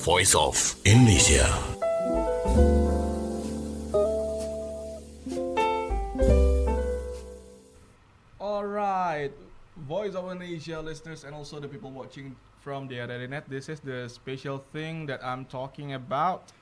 Voice of Indonesia. Alright, Voice of Indonesia listeners and also the people watching from the other net. This is the special thing that I'm talking about.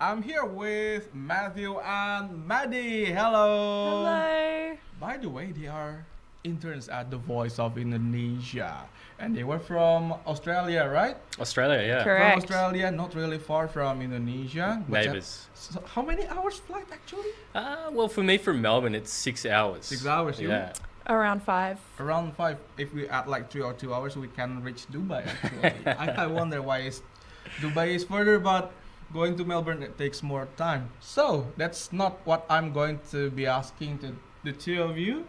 I'm here with Matthew and Maddie. Hello. Hello. By the way, they are interns at the Voice of Indonesia. And they were from Australia, right? Australia, yeah. Correct. From Australia, not really far from Indonesia. Neighbours. So how many hours flight actually? Well, for me from Melbourne, it's 6 hours. 6 hours, you? Yeah. Around 5. Around 5. If we add like 3 or 2 hours, we can reach Dubai actually. I wonder why Dubai is further, but going to Melbourne it takes more time. So that's not what I'm going to be asking to the two of you.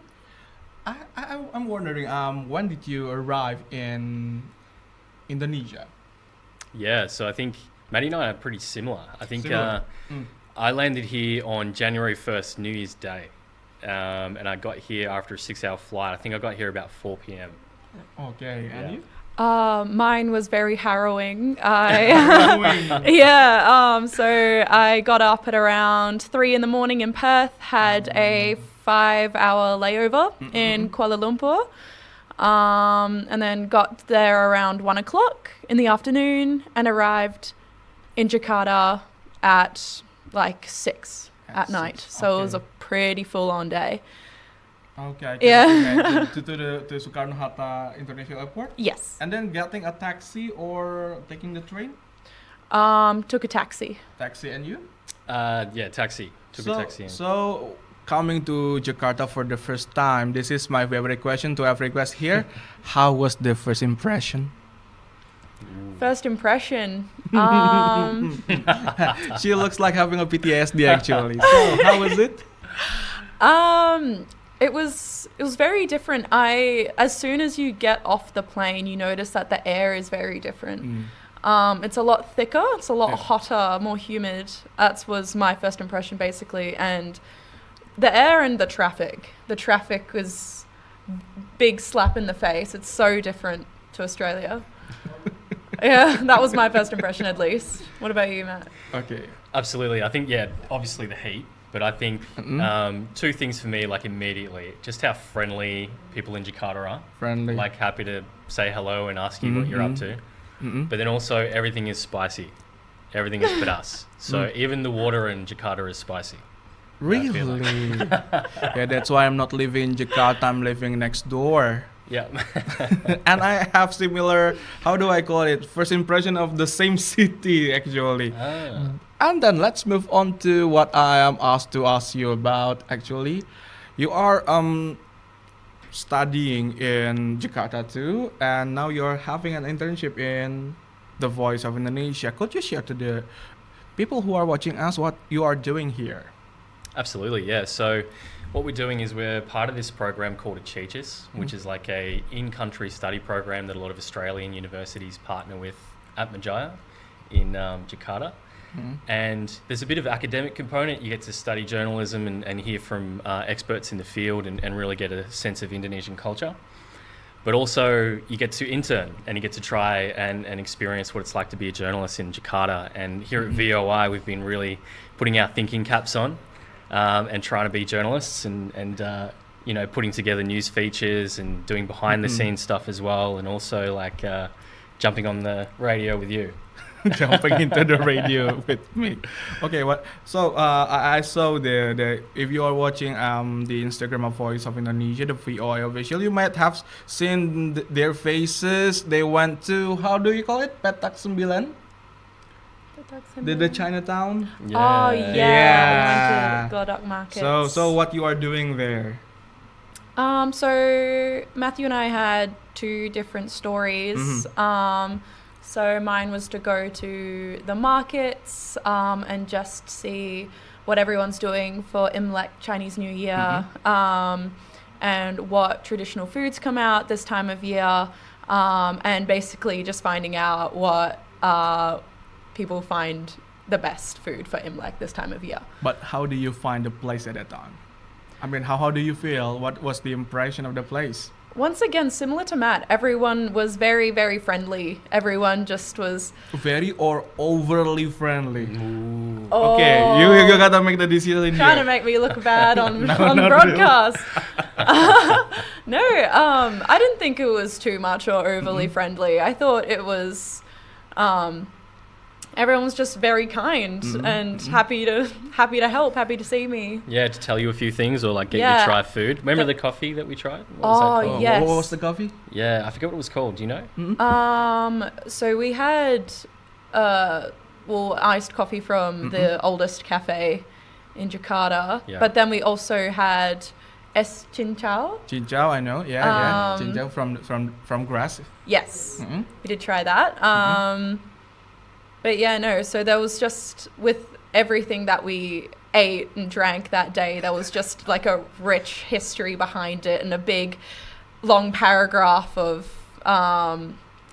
I'm wondering, when did you arrive in Indonesia? Yeah, so I think Maddie and I are pretty similar. I think Similar. I landed here on January 1st, New Year's Day. And I got here after a 6-hour flight. I think I got here about 4 p.m. Okay, and you? Mine was very harrowing. Harrowing. Yeah, so I got up at around 3 in the morning in Perth, had a 5-hour layover in Kuala Lumpur, and then got there around 1 o'clock in the afternoon and arrived in Jakarta at like 6 at night. So it was a pretty full-on day. Okay. Yeah. To Soekarno-Hatta International Airport? Yes. And then getting a taxi or taking the train? Took a taxi. Taxi, and you? Yeah, taxi. Took a taxi in. So, coming to Jakarta for the first time, this is my favorite question to every guest here. How was the first impression? First impression. She looks like having a PTSD actually. So, how was it? It was very different. As soon as you get off the plane, you notice that the air is very different. It's a lot thicker, it's a lot hotter, more humid. That was my first impression basically. And the air and the traffic. The traffic was big slap in the face. It's so different to Australia. Yeah, that was my first impression at least. What about you, Matt? Okay. Absolutely. I think, yeah, obviously the heat. But I think two things for me, like immediately, just how friendly people in Jakarta are. Friendly. Like happy to say hello and ask you what you're up to. But then also everything is spicy. Everything is pedas. So even the water in Jakarta is spicy. Really? Yeah, that's why I'm not living in Jakarta. I'm living next door. Yeah. And I have similar, how do I call it, first impression of the same city actually. And then let's move on to what I am asked to ask you about actually. You are studying in Jakarta too, and now you're having an internship in the Voice of Indonesia. Could you share to the people who are watching us what you are doing here? Absolutely, yeah. So what we're doing is we're part of this program called ACICIS, which is like a in-country study program that a lot of Australian universities partner with at Majaya in Jakarta. And there's a bit of academic component. You get to study journalism and hear from experts in the field and really get a sense of Indonesian culture. But also you get to intern and you get to try and experience what it's like to be a journalist in Jakarta. And here at VOI, we've been really putting our thinking caps on and trying to be journalists and you know, putting together news features and doing behind the scenes stuff as well. And also like jumping on the radio with you. Jumping into the radio with me. Okay, what? So I saw the if you are watching the Instagram of Voice of Indonesia, the VOI official, you might have seen their faces. They went to, how do you call it? Petak 9? The Chinatown. Oh yeah. Yeah. We went to Godak Market. So what you are doing there? So Matthew and I had 2 different stories. So mine was to go to the markets and just see what everyone's doing for Imlek, Chinese New Year, and what traditional foods come out this time of year, and basically just finding out what people find the best food for Imlek this time of year. But how do you find the place at that time? I mean, how do you feel? What was the impression of the place? once again, similar to Matt, everyone was very, very friendly. Everyone just was. Very or overly friendly? Ooh. Okay, you gotta make the decision Trying to here. make me look bad on No, on not broadcast. No, I didn't think it was too much or overly friendly. I thought it was. Everyone was just very kind and happy to help, happy to see me. Yeah, to tell you a few things or like get you Yeah. to try food. Remember the coffee that we tried? What was that called? yes. What was the coffee? Yeah, I forget what it was called. Do you know? So we had, iced coffee from the oldest cafe in Jakarta, Yeah. but then we also had es cincau. Cincau, I know. Yeah. Cincau from grass. Yes, Mhm. we did try that. But yeah, no. So there was just with everything that we ate and drank that day, there was just like a rich history behind it and a big, long paragraph of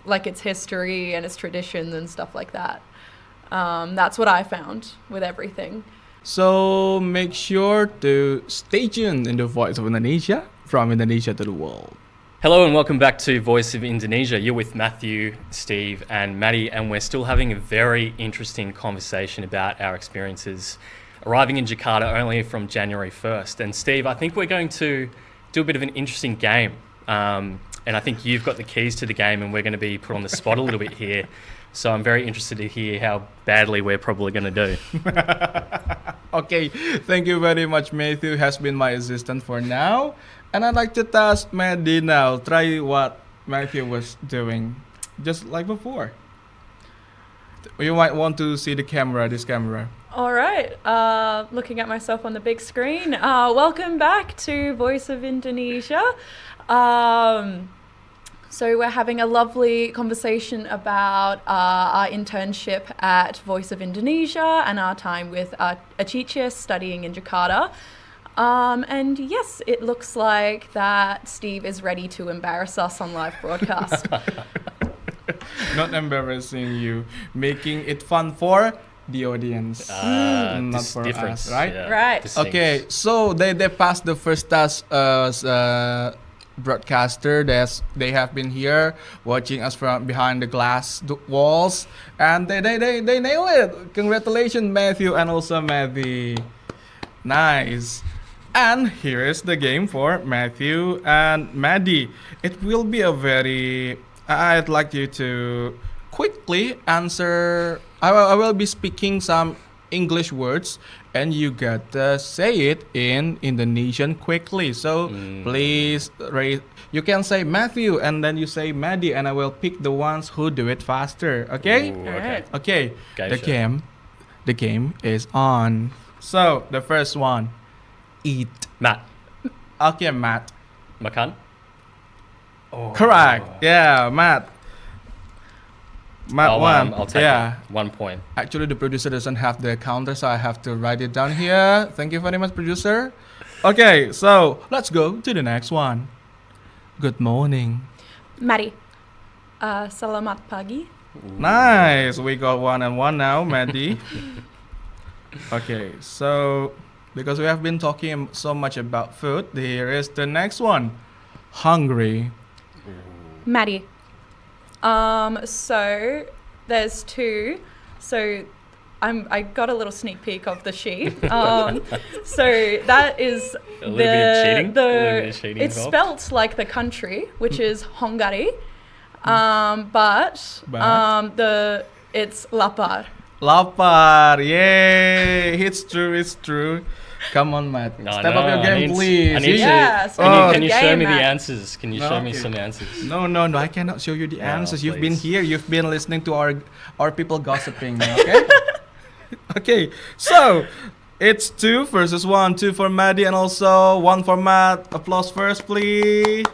like its history and its traditions and stuff like that. That's what I found with everything. So make sure to stay tuned in the Voice of Indonesia, from Indonesia to the world. Hello and welcome back to Voice of Indonesia. You're with Matthew, Steve and Maddie, and we're still having a very interesting conversation about our experiences arriving in Jakarta only from January 1st. And Steve, I think we're going to do a bit of an interesting game. And I think you've got the keys to the game and we're going to be put on the spot a little bit here. So I'm very interested to hear how badly we're probably going to do. Okay, thank you very much. Matthew has been my assistant for now. And I'd like to task Maddie now. Try what Matthew was doing, just like before. You might want to see the camera, this camera. All right, looking at myself on the big screen. Welcome back to Voice of Indonesia. So we're having a lovely conversation about our internship at Voice of Indonesia and our time with ACICIS studying in Jakarta. And yes, it looks like that Steve is ready to embarrass us on live broadcast. Not embarrassing you, making it fun for the audience, not for difference, us, right? yeah, Right. distinct. Okay, so they passed the first task as broadcaster. They have been here watching us from behind the glass walls, and they nailed it. Congratulations, Matthew and also Maddie. Nice. And here is the game for Matthew and Maddie. It will be a very. I'd like you to quickly answer. I will be speaking some English words, and you gotta say it in Indonesian quickly. So please raise. You can say Matthew, and then you say Maddie, and I will pick the ones who do it faster. Okay? Ooh, Alright. Okay. Game The show. game is on. So the first one, eat. Matt, Okay, Matt. makan. Correct. Yeah, Matt. Matt one. I'll take Yeah. it. 1 point. Actually, the producer doesn't have the counter, so I have to write it down here. Thank you very much, producer. Okay, so let's go to the next one. Good morning. Maddie, selamat pagi. Nice. We got 1 and 1 now, Maddie. Okay, so because we have been talking so much about food, here is the next one. Hungry. Maddie. So there's 2. So I got a little sneak peek of the sheet. So that is A little bit of cheating? A little bit of cheating it's involved? spelt like the country, which is Hongari. But it's lapar. Lapar. Yay. It's true. Come on, Matt. No, Step no, up your game, please. I need You- to- Yeah, so Oh. Can you show game, me the Matt. answers? Can you No, show me okay. some answers? No, I cannot show you the Oh, answers. You've been please. here. You've been listening to our people gossiping. Okay. Okay. So it's 2 versus 1. 2 for Maddie and also 1 for Matt. Applause first, please.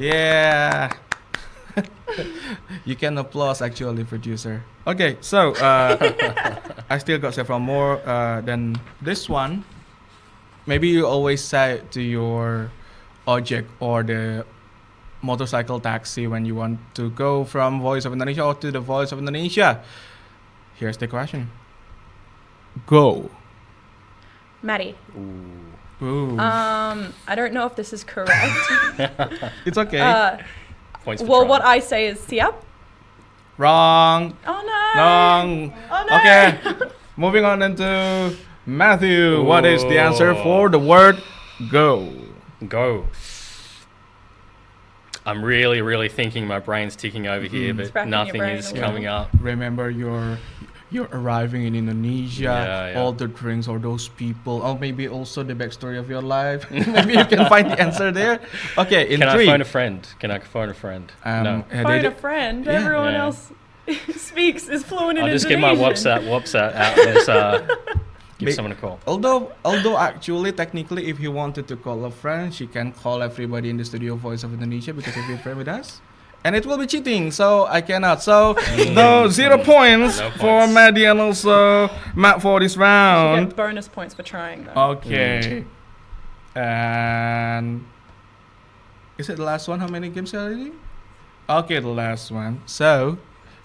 Yeah. You can applause actually, producer. Okay. So I still got several more than this one. Maybe you always say to your object or the motorcycle taxi when you want to go from Voice of Indonesia or to the Voice of Indonesia. Here's the question. Go. Maddie, Ooh. I don't know if this is correct. It's okay. Points for Well, trying. what I say is siap. Wrong. Oh no. Wrong. Oh no. Okay. Moving on into Matthew. What is the answer for the word go? Go. I'm really, really thinking. My brain's ticking over here, It's but racking your nothing brain is a little. coming up. Remember you're arriving in Indonesia, Yeah, yeah. all the drinks or those people, or maybe also the backstory of your life. Maybe you can find the answer there. Okay, in Can three. I phone a friend? Can I phone a friend? No. Phone a friend. Yeah. Everyone Yeah. else is fluent in I'll just Indonesian. get my WhatsApp out. Let's give someone a call. Although actually technically if you wanted to call a friend, she can call everybody in the studio Voice of Indonesia because if you're friend with us. And it will be cheating, so I cannot. So no 0 points No for points. Maddie and also Matt for this You round. get bonus points for trying though. Okay. And is it the last one? How many games already? Okay, the last one. So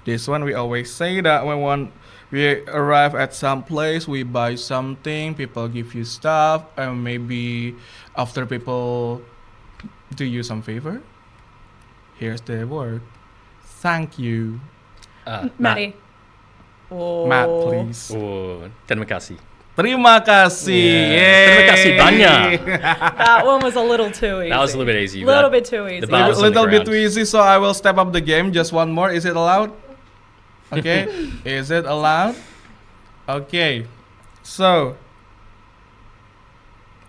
this one we always say that when we arrive at some place, we buy something, people give you stuff, and maybe after people do you some favor. Here's the word. Thank you. Maddie. Oh. Matt, please. Oh, terima kasih. Terima kasih. Yeah. Yay. Terima kasih banyak. That one was a little too easy. That was a little bit easy. Little That- bit too easy. the bar was on the Little bit ground. too easy, so I will step up the game. Just one more. Is it allowed? Okay. Is it allowed? Okay. So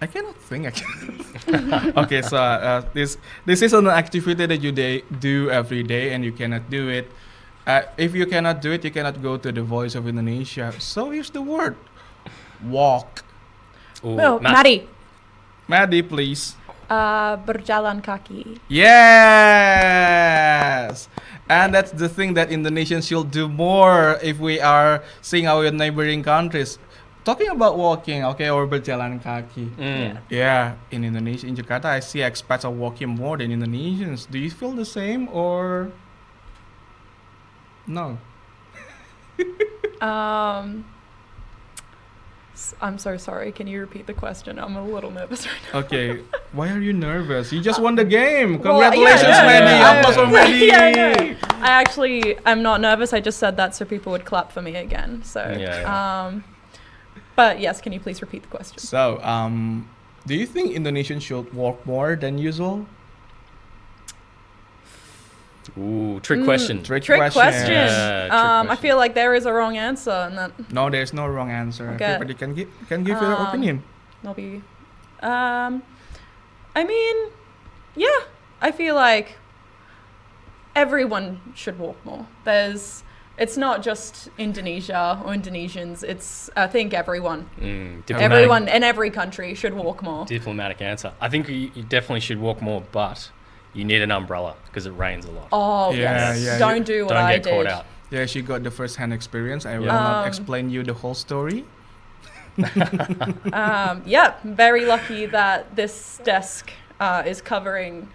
I cannot think. Okay. So this is an activity that you do every day, and you cannot do it. If you cannot do it, you cannot go to the Voice of Indonesia. So here's the word: walk. Ooh, No, Matt. Maddie. Maddie, please. Berjalan kaki. Yes, and that's the thing that Indonesians should do more if we are seeing our neighboring countries. Talking about walking, okay, or berjalan kaki. Yeah, in Indonesia, in Jakarta, I see expats are walking more than Indonesians. Do you feel the same or no? I'm so sorry. Can you repeat the question? I'm a little nervous right now. Okay, why are you nervous? You just won the game. Well, yeah, Congratulations, yeah, Maddie. yeah. Applause for Maddie. Yeah, yeah. I actually am not nervous. I just said that so people would clap for me again. So, but yes, can you please repeat the question? So, do you think Indonesians should walk more than usual? Ooh, trick question. Trick Trick question. question. Yeah, trick I question. feel like there is a wrong answer, and that No, there's no wrong answer. Okay. Everybody can give their opinion. will be. I mean, yeah, I feel like everyone should walk more. It's not just Indonesia or Indonesians. It's I think everyone, everyone in every country should walk more. Diplomatic answer. I think you definitely should walk more, but you need an umbrella because it rains a lot. Oh Yeah, yes, yeah, don't do what Don't I get caught did. out. Yeah, she got the first-hand experience. I will Yeah. not explain you the whole story. Yeah, very lucky that this desk is covering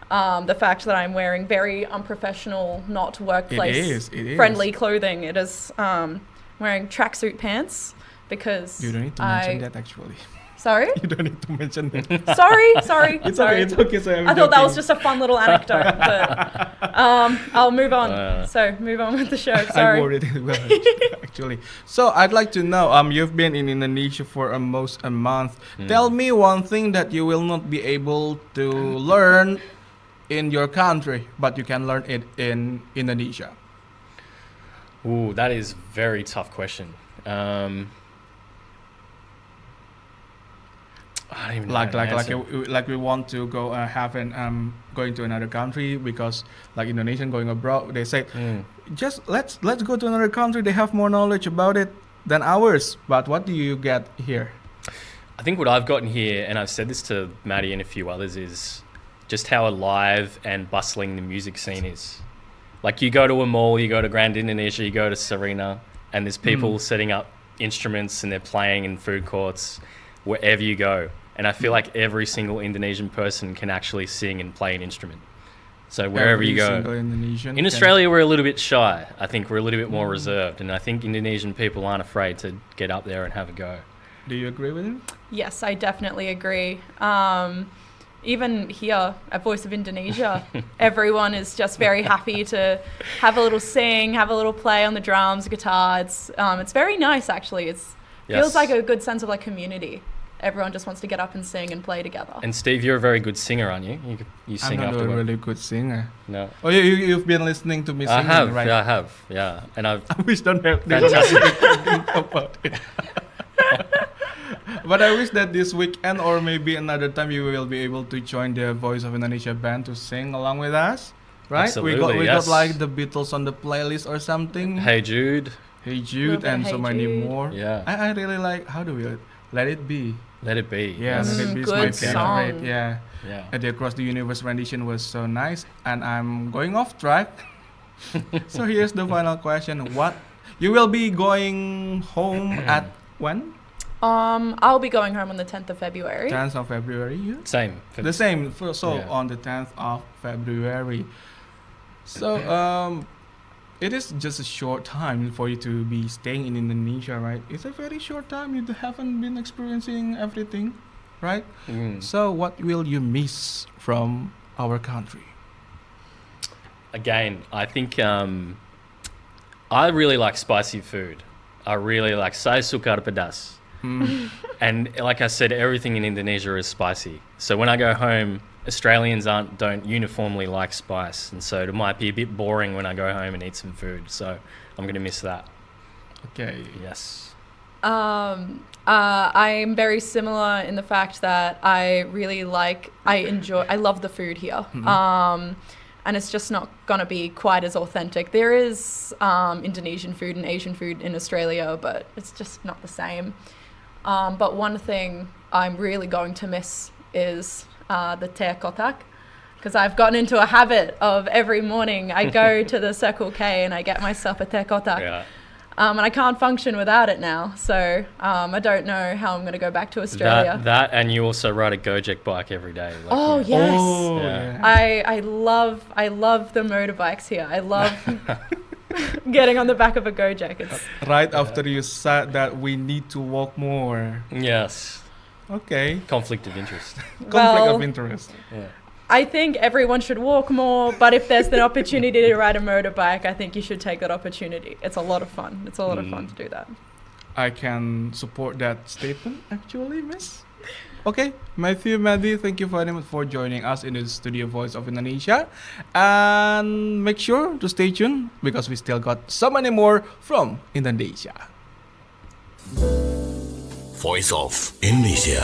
the fact that I'm wearing very unprofessional, not workplace It is. friendly clothing. It is wearing tracksuit pants because You don't need to mention that actually. Sorry, You don't need to mention that. sorry. It's sorry. okay. It's okay. So I thought that was just a fun little anecdote, but I'll move on. So move on with the show. I Sorry. worried as well, actually. So I'd like to know. You've been in Indonesia for almost a month. Tell me one thing that you will not be able to learn in your country, but you can learn it in Indonesia. Ooh, that is very tough question. I don't even know Like how to answer. we want to go have an going to another country because like Indonesian going abroad, they say just let's go to another country. They have more knowledge about it than ours. But what do you get here? I think what I've gotten here, and I've said this to Maddie and a few others, is just how alive and bustling the music scene is. Like you go to a mall, you go to Grand Indonesia, you go to Serena, and there's people setting up instruments and they're playing in food courts wherever you go. And I feel like every single Indonesian person can actually sing and play an instrument. So wherever you go. Single Indonesian In Australia, we're a little bit shy. I think we're a little bit more reserved. And I think Indonesian people aren't afraid to get up there and have a go. Do you agree with him? Yes, I definitely agree. Even here at Voice of Indonesia, everyone is just very happy to have a little sing, have a little play on the drums, guitar. It's very nice, actually. Feels like a good sense of like community. Everyone just wants to get up and sing and play together. And Steve, you're a very good singer, aren't you? You sing I'm not afterward. a really good singer. No. Oh, you've been listening to me singing, right? I have, yeah. And I've I wish don't have fantastic. about it. But I wish that this weekend or maybe another time you will be able to join the Voice of Indonesia band to sing along with us, right? Absolutely, we yes. got like the Beatles on the playlist or something. Hey Jude. Hey Jude, and Hey so many Jude. more. Yeah. I really like, how do we, Let It Be. Let It Be. Yeah, Yes. Let It Be is good my song. favorite. Yeah. Yeah. And the Across the Universe rendition was so nice. And I'm going off track. So here's the final question. What you will be going home at when? I'll be going home on the 10th of February. 10th of February. Yeah? Same. The same. So Yeah. on the 10th of February. So it is just a short time for you to be staying in Indonesia, right? It's a very short time. You haven't been experiencing everything, right? Mm. So what will you miss from our country? Again, I think I really like spicy food. I really like saya suka pedas. And like I said, everything in Indonesia is spicy. So when I go home, Australians don't uniformly like spice, and so it might be a bit boring when I go home and eat some food. So I'm gonna miss that. Okay. Yes. I'm very similar in the fact that I love the food here. And it's just not gonna be quite as authentic. There is Indonesian food and Asian food in Australia, but it's just not the same. But one thing I'm really going to miss is the teh kotak, because I've gotten into a habit of every morning I go to the Circle K and I get myself a teh kotak. Yeah. And I can't function without it now. So I don't know how I'm going to go back to Australia. That and you also ride a Gojek bike every day. Like, Oh, you know. yes. Oh, Yeah. I love the motorbikes here. I love getting on the back of a Gojek. It's Right after you said that we need to walk more. Yes. Okay. Conflict of interest. Conflict of interest. Yeah. I think everyone should walk more, but if there's the opportunity to ride a motorbike, I think you should take that opportunity. It's a lot of fun. It's a lot of fun to do that. I can support that statement, actually, miss. Okay, Matthew, Maddie, thank you very much for joining us in the studio Voice of Indonesia. And make sure to stay tuned because we still got so many more from Indonesia. Voice of Indonesia.